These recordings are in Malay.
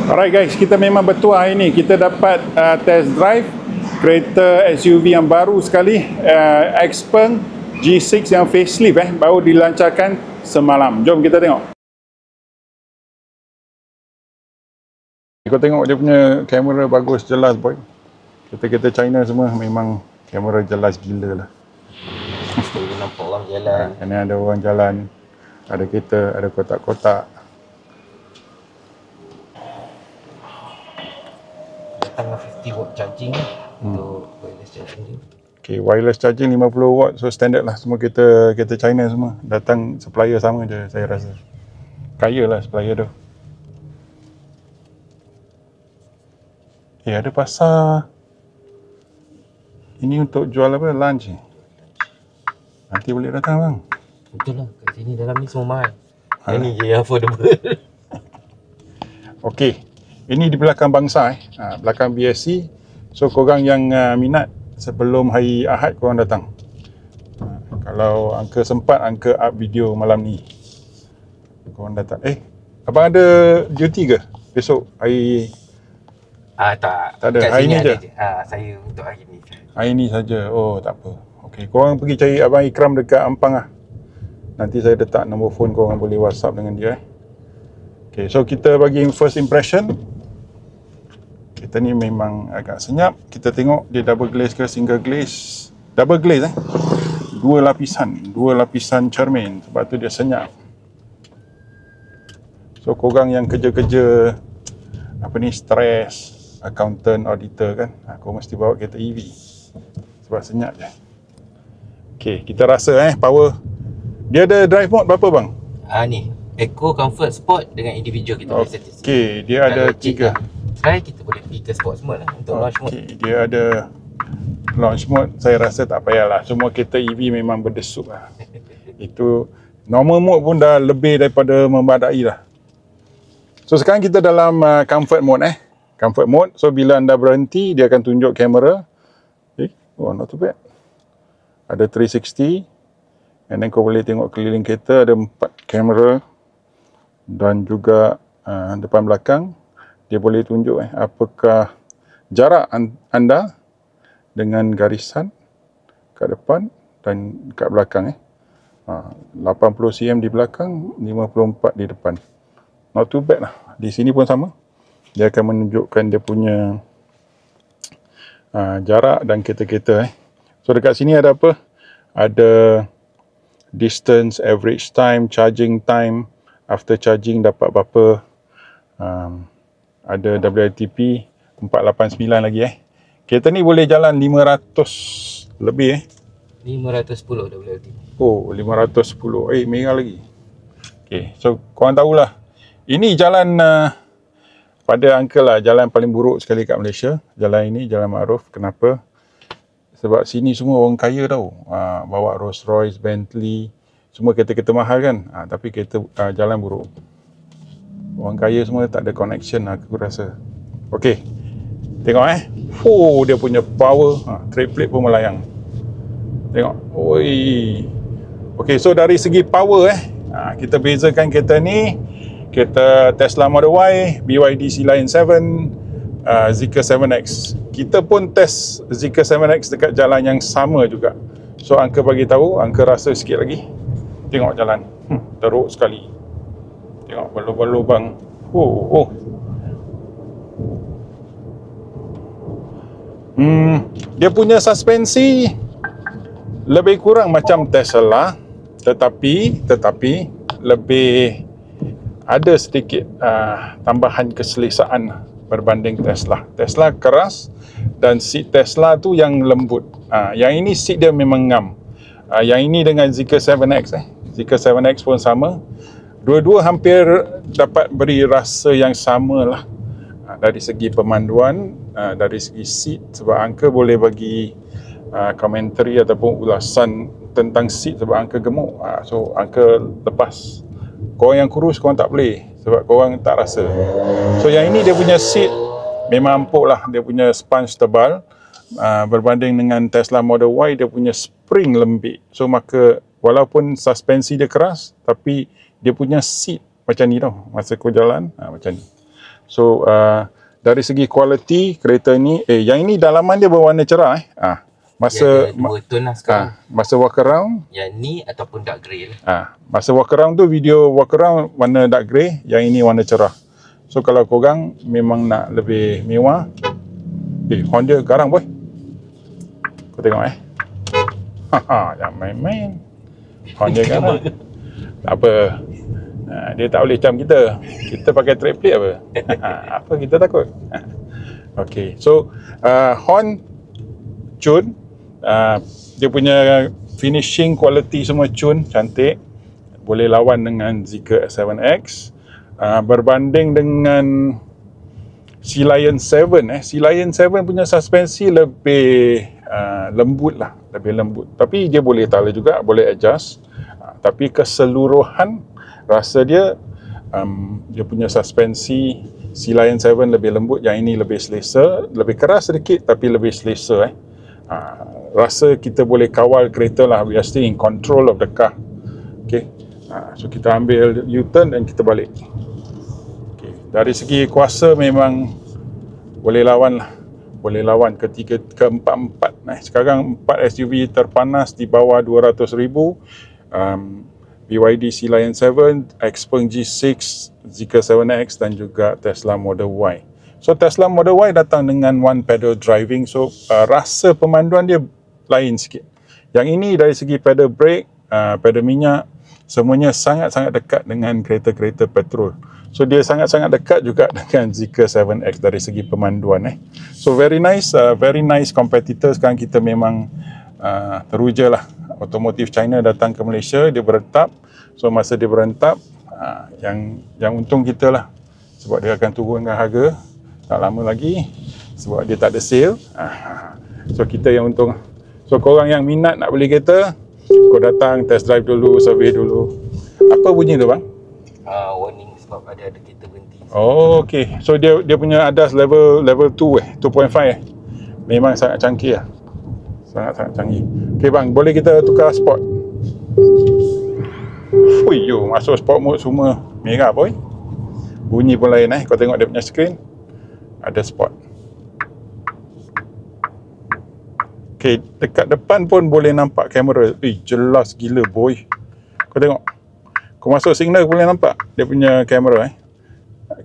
Alright guys, kita memang betul hari ni kita dapat test drive kereta SUV yang baru sekali, Xpeng G6 yang facelift baru dilancarkan semalam. Jom kita tengok. Kau tengok dia punya kamera bagus, jelas boy. Kereta-kereta China semua memang kamera jelas gila lah. Boleh nampak orang jalan. Ini ada orang jalan, ada kereta, ada kotak-kotak. Datang 50 watt charging untuk wireless charging dia. Okay, wireless charging 50 watt, so standard lah semua kereta China semua. Datang supplier sama je saya rasa. Kaya lah supplier tu. Ada pasar. Ini untuk jual apa? Lunch. Nanti boleh datang bang. Betul lah, kat sini dalam ni semua mahal. Yang ni je yang affordable. Okey, ini di belakang bangsa belakang BSC. So korang yang minat sebelum hari Ahad korang datang. Kalau angka sempat, angka up video malam ni. Korang datang. Abang ada duty ke besok hari? Tak ada. Kat hari ni je. Saya untuk hari ni. Hari ni saja. Oh, tak apa. Okey, korang pergi cari Abang Ikram dekat Ampang lah. Nanti saya letak nombor phone korang, boleh WhatsApp dengan dia. Okey, so kita bagi first impression. Kereta ni memang agak senyap. Kita tengok dia double glaze ke single glaze. Double glaze dua lapisan cermin, sebab tu dia senyap. So korang yang kerja-kerja stress, accountant, auditor kan, kau mesti bawa kereta EV sebab senyap je. Okey, kita rasa power. Dia ada drive mode berapa bang? Ni Eco, Comfort, Sport dengan individual kita boleh set. Okey, dia ada 3. Try kita boleh pergi ke Sport mode lah untuk launch mode. Dia ada launch mode. Saya rasa tak payahlah. Semua kereta EV memang berdesuk lah. Itu normal mode pun dah lebih daripada memadai lah. So sekarang kita dalam comfort mode comfort mode. So bila anda berhenti, dia akan tunjuk kamera. Not too bad. Ada 360, and then kau boleh tengok keliling kereta, ada 4 kamera dan juga depan belakang. Dia boleh tunjuk apakah jarak anda dengan garisan kat depan dan kat belakang 80 cm di belakang, 54 di depan. Not too bad lah. Di sini pun sama. Dia akan menunjukkan dia punya jarak dan kereta-kereta So dekat sini ada apa? Ada distance, average time, charging time, after charging dapat berapa. Ada WLTP 489 lagi Kereta ni boleh jalan 500 lebih 510 WLTP. Oh, 510. Merah lagi. Okay, so korang tahulah. Ini jalan pada angka lah, jalan paling buruk sekali kat Malaysia. Jalan ini, Jalan Ma'ruf. Kenapa? Sebab sini semua orang kaya tau. Bawa Rolls Royce, Bentley, semua kereta-kereta mahal kan. Tapi kereta jalan buruk. Orang kaya semua tak ada connection aku rasa. Okey. Tengok dia punya power. Trade plate pun melayang. Tengok. Oi. Okey, so dari segi power kita bezakan kereta ni, kereta Tesla Model Y, BYD C-Line 7, Zeekr 7X. Kita pun test Zeekr 7X dekat jalan yang sama juga. So angka bagi tahu, angka rasa sikit lagi. Tengok jalan. Teruk sekali. Tengok berlubang-lubang. Dia punya suspensi lebih kurang macam Tesla, tetapi lebih ada sedikit tambahan keselesaan berbanding Tesla. Tesla keras dan seat Tesla tu yang lembut. Yang ini seat dia memang ngam. Yang ini dengan Zeekr 7X Zeekr 7X pun sama. Dua-dua hampir dapat beri rasa yang sama lah. Dari segi pemanduan, dari segi seat, sebab angka boleh bagi komentari ataupun ulasan tentang seat sebab angka gemuk. So angka lepas. Korang yang kurus korang tak boleh sebab korang tak rasa. So yang ini dia punya seat memang empuk lah. Dia punya sponge tebal. Berbanding dengan Tesla Model Y, dia punya spring lembik. So maka walaupun suspensi dia keras, tapi dia punya seat macam ni tau. Masa kau jalan macam ni. So dari segi kualiti kereta ni, yang ini dalaman dia berwarna cerah masa Dia ada 2 tone lah sekarang. masa walk around, Yang ni ataupun dark grey lah. masa walk around tu, video walk around warna dark grey, yang ini warna cerah. So kalau korang memang nak lebih mewah, horn dia garang boy. Kau tengok jangan main-main. Horn dia garang. Tak apa. Dia tak boleh cam kita. Kita pakai track plate apa? Apa kita takut? Okay, so horn cun, dia punya finishing quality semua cun, cantik. Boleh lawan dengan Zeekr S7X. Berbanding dengan Sea Lion 7, Sea Lion 7 punya suspensi lebih lembut lah, lebih lembut. Tapi dia boleh tala juga, boleh adjust. Tapi keseluruhan rasa dia, dia punya suspensi Sea Lion 7 lebih lembut, yang ini lebih selesa, lebih keras sedikit tapi lebih selesa. Rasa kita boleh kawal kereta lah, we are still in control of the car. Okay, so kita ambil U-turn dan kita balik. Okay, dari segi kuasa memang boleh lawan lah, boleh lawan keempat-empat. Sekarang 4 SUV terpanas di bawah 200,000, BYD Sea Lion 7, Xpeng G6, Zeekr 7X dan juga Tesla Model Y. So Tesla Model Y datang dengan one pedal driving, so rasa pemanduan dia lain sikit. Yang ini dari segi pedal brake, pedal minyak, semuanya sangat-sangat dekat dengan kereta-kereta petrol. So dia sangat-sangat dekat juga dengan Zeekr 7X dari segi pemanduan. So very nice competitor. Sekarang kita memang teruja lah. Otomotif China datang ke Malaysia, dia berentap. So masa dia berentap, yang untung kita lah, sebab dia akan turunkan harga tak lama lagi, sebab dia tak ada sale. So kita yang untung. So korang yang minat nak beli kereta, kau datang test drive dulu, survey dulu. Apa bunyi tu bang? Warning sebab ada kereta berhenti. Oh, okay. So dia punya ADAS level 2 2.5 memang sangat canggih lah. Sangat-sangat canggih. Okay bang, boleh kita tukar sport? Ui yo, masuk sport mode semua merah boy. Bunyi pun lain kau tengok dia punya screen. Ada sport. Okay, dekat depan pun boleh nampak kamera. Jelas gila boy. Kau tengok. Kau masuk signal boleh nampak dia punya kamera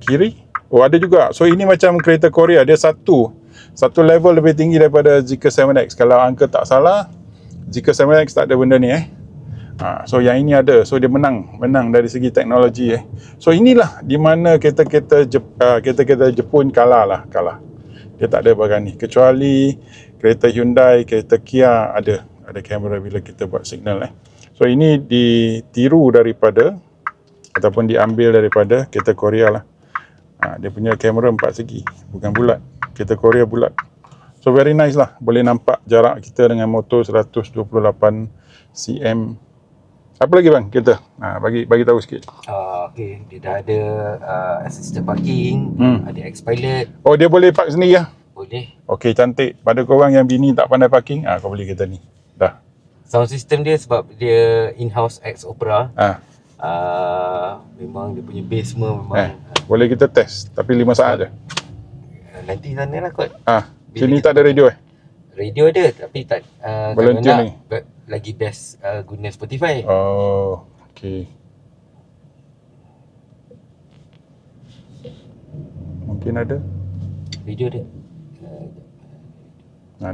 kiri. Oh ada juga. So ini macam kereta Korea, dia satu level lebih tinggi daripada Zeekr 7X. Kalau angka tak salah, Zeekr 7X tak ada benda ni so yang ini ada. So dia menang dari segi teknologi So inilah di mana kereta-kereta Jepun kalah. Dia tak ada barang ni, kecuali kereta Hyundai, kereta Kia ada kamera bila kita buat signal So ini ditiru daripada ataupun diambil daripada kereta Korea lah. Dia punya kamera 4 segi, bukan bulat. Kereta Korea bulat. So very nice lah, boleh nampak jarak kita dengan motor 128 cm. Apa lagi bang kita? Bagi tahu sikit. Okay, dia dah ada assisted parking, ada X-Pilot. Oh dia boleh park sendiri lah? Boleh. Okay, cantik. Pada korang yang bini tak pandai parking, kau beli kereta ni. Dah. Sound system dia sebab dia in-house X Opera. Memang dia punya bass semua memang. Boleh kita test, tapi 5 saat je. Nanti sana lah kot. Sini tak ada radio Radio ada, tapi tak belum tune ni. Lagi best guna Spotify. Oh, okay. Mungkin ada. Radio ada.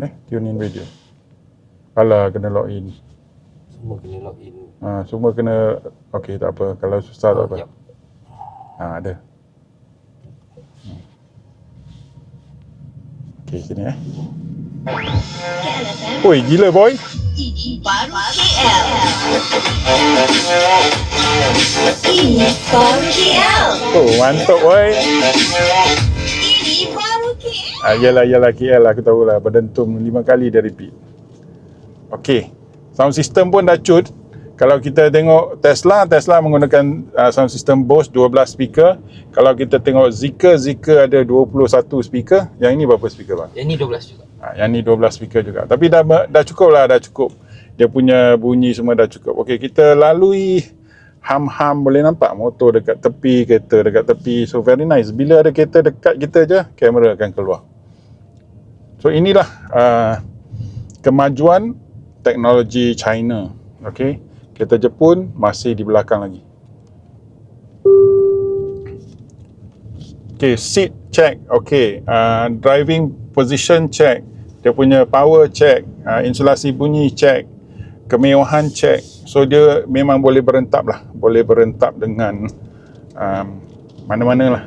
Ni tune in radio. Alah, kena login. Semua kena login. Semua kena. Okay, tak apa. Kalau susah tak apa. Yep. Ada. Okay, sini Oi, gila boy. Ini baru KL. Ini baru KL. Oh, mantap boy. Ini baru KL. Yalah KL aku tahulah. Berdentum 5 kali dia repeat. Okay. Sound system pun dah cut. Kalau kita tengok Tesla menggunakan sound system Bose 12 speaker. Kalau kita tengok Zeekr ada 21 speaker. Yang ini berapa speaker bang? Yang ni 12 juga. Yang ni 12 speaker juga. Tapi dah cukup lah, dah cukup. Dia punya bunyi semua dah cukup. Okey, kita lalui ham-ham boleh nampak motor dekat tepi, kereta dekat tepi. So very nice. Bila ada kereta dekat kita je, kamera akan keluar. So inilah kemajuan teknologi China. Okey, kereta Jepun masih di belakang lagi. Okey, seat check. Okey, driving position check. Dia punya power check, insulasi bunyi check, kemewahan check. So dia memang boleh berentap lah, boleh berentap dengan mana-mana lah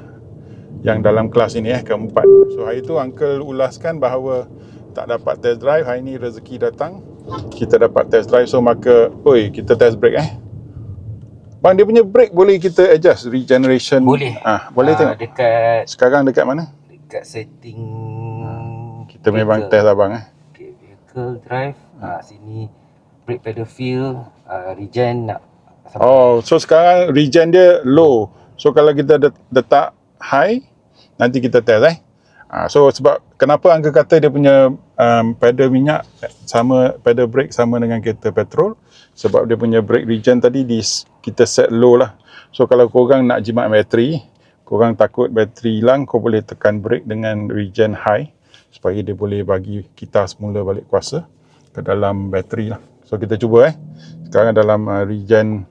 yang dalam kelas ini keempat. So hari tu Uncle ulaskan bahawa tak dapat test drive. Hari ni rezeki datang, kita dapat test drive. So maka, kita test brake Bang, dia punya brake boleh kita adjust regeneration? Boleh. Boleh tengok. Sekarang dekat mana? Dekat setting kita memang test abang Okay, vehicle drive. Sini brake pedal feel, regen nak so sekarang regen dia low. So kalau kita letak high, nanti kita test so sebab kenapa Uncle kata dia punya pedal minyak sama, pedal brake sama dengan kereta petrol, sebab dia punya brake regen tadi kita set low lah. So kalau korang nak jimat bateri, korang takut bateri hilang, kau boleh tekan brake dengan regen high supaya dia boleh bagi kita semula balik kuasa ke dalam bateri lah. So kita cuba sekarang dalam regen.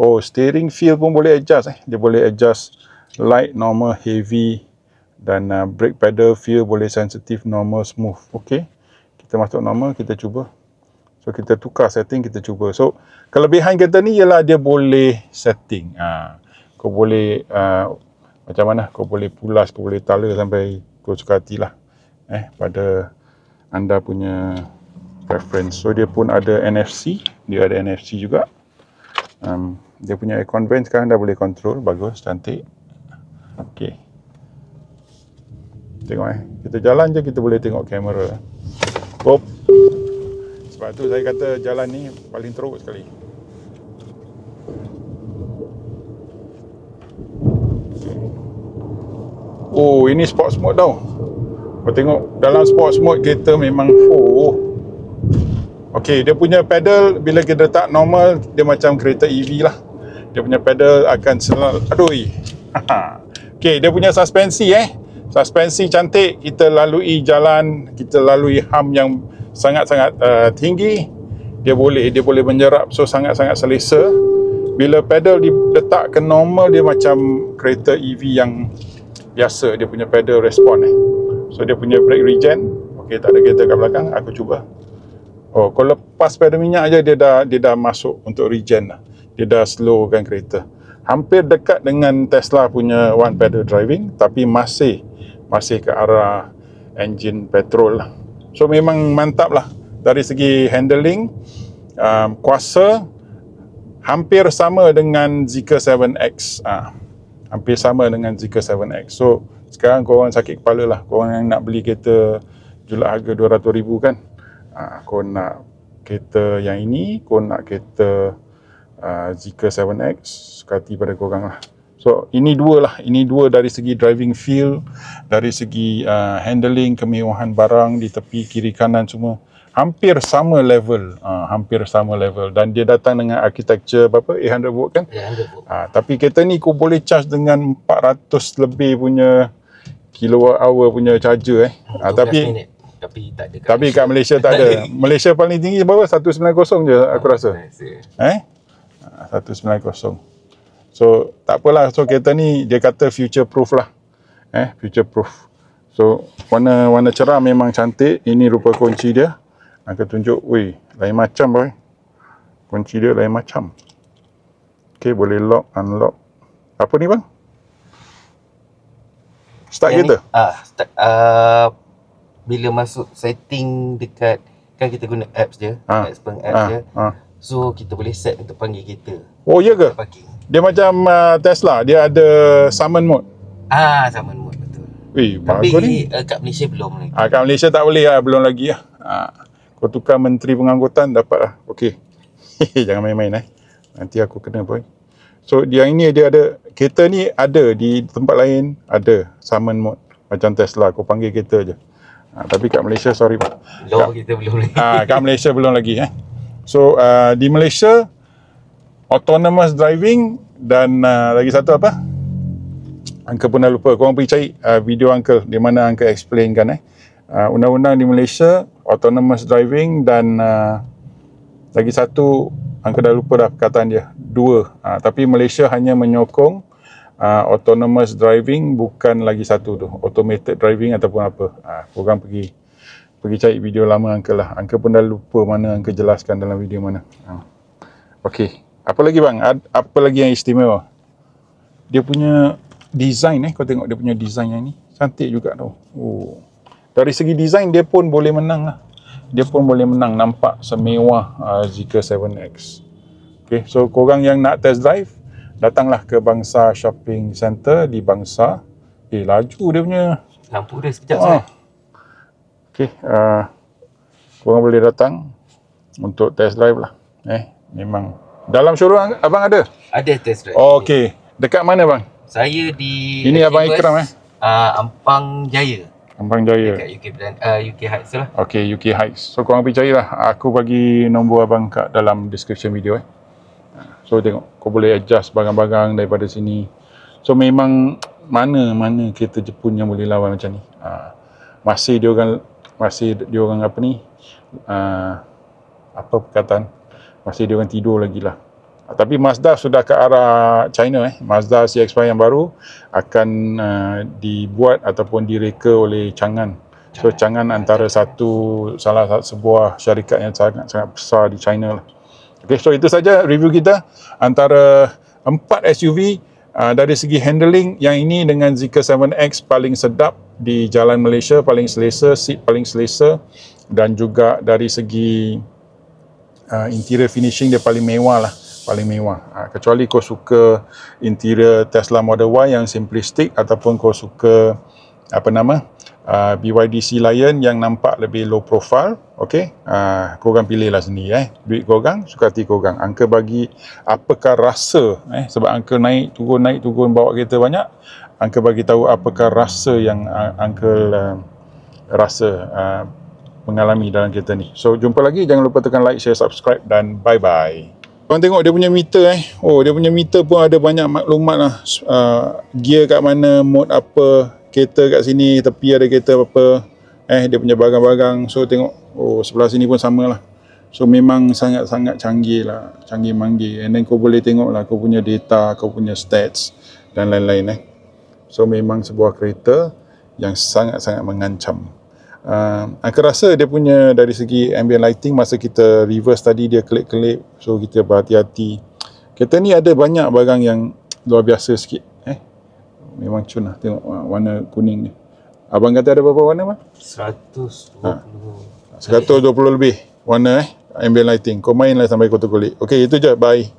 Steering feel pun boleh adjust dia boleh adjust light, normal, heavy, dan brake pedal feel boleh sensitive, normal, smooth. Okey, kita masuk normal, kita cuba. So kita tukar setting, kita cuba. So kelebihan kereta ni ialah dia boleh setting. Kau boleh macam mana, kau boleh pulas, kau boleh tala sampai kau suka hatilah pada anda punya preference. So dia pun ada NFC, dia ada NFC juga. Dia punya aircon vent sekarang dah boleh control, bagus, cantik. Okey, tengok kita jalan je kita boleh tengok kamera. Sebab tu saya kata jalan ni paling teruk sekali. Ini sports mode tau. Kau tengok dalam sports mode kereta memang Okey, dia punya pedal bila kita letak normal, dia macam kereta EV lah. Dia punya pedal akan Okey, dia punya suspensi suspensi cantik. Kita lalui jalan, kita lalui ham yang sangat-sangat tinggi, dia boleh menyerap. So sangat-sangat selesa. Bila pedal diletak ke normal, dia macam kereta EV yang biasa. Dia punya pedal respon So dia punya brake regen. Okey, tak ada kereta kat belakang, aku cuba. Kau lepas pedal minyak je, dia dah masuk untuk regen lah. Dia dah slowkan kereta. Hampir dekat dengan Tesla punya one pedal driving, tapi masih ke arah engine petrol lah. So memang mantap lah. Dari segi handling, kuasa hampir sama dengan Zeekr 7X. Hampir sama dengan Zeekr 7X. So sekarang korang sakit kepala lah, korang yang nak beli kereta jual harga 200,000 kan. Kau nak kereta yang ini, kau nak kereta Zeekr 7X, suka hati pada korang lah. So ini dua dari segi driving feel, dari segi handling, kemewahan barang di tepi kiri kanan semua hampir sama level, dan dia datang dengan architecture berapa, 800 volt kan? 800 volt. Tapi kereta ni kau boleh charge dengan 400 lebih punya kilowatt hour punya charger Tapi tak ada. Tapi kat Malaysia tak ada. Malaysia paling tinggi berapa? 190 je aku rasa. 190. So tak apalah. So kereta ni dia kata future proof lah. Future proof. So warna cerah memang cantik. Ini rupa kunci dia. Aku tunjuk. Lain macam boy. Kunci dia lain macam. Okay, boleh lock, unlock. Apa ni bang? Start kereta? Bila masuk setting dekat, kan kita guna apps je, apps je. So kita boleh set untuk panggil kereta. Oh ya ke? Parking. Dia macam Tesla, dia ada summon mode. Summon mode, betul. Bagus ni. Kat Malaysia belum lagi. Kat Malaysia tak boleh lah, belum lagi lah. Kau tukar menteri pengangkutan dapat lah. Okey. Jangan main-main nanti aku kena boy. So yang ini dia ada, kereta ni ada di tempat lain, ada summon mode macam Tesla, kau panggil kereta je. Tapi kat Malaysia sorry pak. Kita belum lagi. Kat Malaysia belum lagi So di Malaysia autonomous driving dan lagi satu apa? Uncle pun dah lupa. Korang pergi cari video Uncle di mana Uncle explainkan undang-undang di Malaysia, autonomous driving dan lagi satu Uncle dah lupa dah perkataan dia. Dua. Tapi Malaysia hanya menyokong autonomous driving, bukan lagi satu tu, automated driving ataupun apa. Korang pergi cari video lama Uncle lah. Uncle pun dah lupa mana Uncle jelaskan dalam video mana. Okey. Apa lagi bang? Apa lagi yang istimewa? Dia punya design kau tengok dia punya design yang ni. Cantik juga tau. Oh. Dari segi design dia pun boleh menang lah. Dia pun boleh menang, nampak semewah Zeekr 7X. Okay, so korang yang nak test drive, datanglah ke Bangsa Shopping Center di Bangsa. Laju dia punya. Lampu dia sekejap saja. Okay, korang boleh datang untuk test drive lah. Memang. Dalam showroom abang ada? Ada test drive. Okay, dekat mana bang? Saya di... Ini abang Ikram Ampang Jaya. Ampang Jaya. Dekat UK Heights lah. Okay, UK Heights. So korang pergi carilah. Aku bagi nombor abang kat dalam description video So tengok, kau boleh adjust barang-barang daripada sini. So memang mana kereta Jepun yang boleh lawan macam ni. Masih dia orang apa ni? Apa perkataan? Masih dia orang tidur lagi lah. Tapi Mazda sudah ke arah China. Mazda CX-5 yang baru akan dibuat ataupun direka oleh Changan. So Changan antara sebuah syarikat yang sangat besar di China lah. Okay, so itu saja review kita antara 4 SUV. Dari segi handling, yang ini dengan Zeekr 7X paling sedap di jalan Malaysia, paling selesa, seat paling selesa, dan juga dari segi interior finishing dia paling mewah lah. Paling mewah. Kecuali kau suka interior Tesla Model Y yang simplistic, ataupun kau suka BYD Sea Lion yang nampak lebih low profile. Okey, korang pilihlah sendiri. Duit korang, suka hati korang. Uncle bagi apakah rasa sebab Uncle naik turun bawa kereta banyak. Uncle bagi tahu apakah rasa yang Uncle rasa mengalami dalam kereta ni. So jumpa lagi, jangan lupa tekan like, share, subscribe dan bye bye. Korang tengok dia punya meter dia punya meter pun ada banyak maklumat lah. Gear kat mana, mode apa, kereta kat sini, tepi ada kereta apa, dia punya barang-barang. So tengok, sebelah sini pun sama lah. So memang sangat-sangat canggih lah, canggih-manggih. And then kau boleh tengok lah, kau punya data, kau punya stats dan lain-lain. So memang sebuah kereta yang sangat-sangat mengancam. Aku rasa dia punya dari segi ambient lighting, masa kita reverse tadi dia kelip-kelip, so kita berhati-hati. Kereta ni ada banyak barang yang luar biasa sikit. Memang cun lah, tengok warna kuning ni. Abang kata ada berapa warna bang? 120 lebih warna ambient lighting. Kau main lah sampai kau terkulik. Okay, itu je, bye.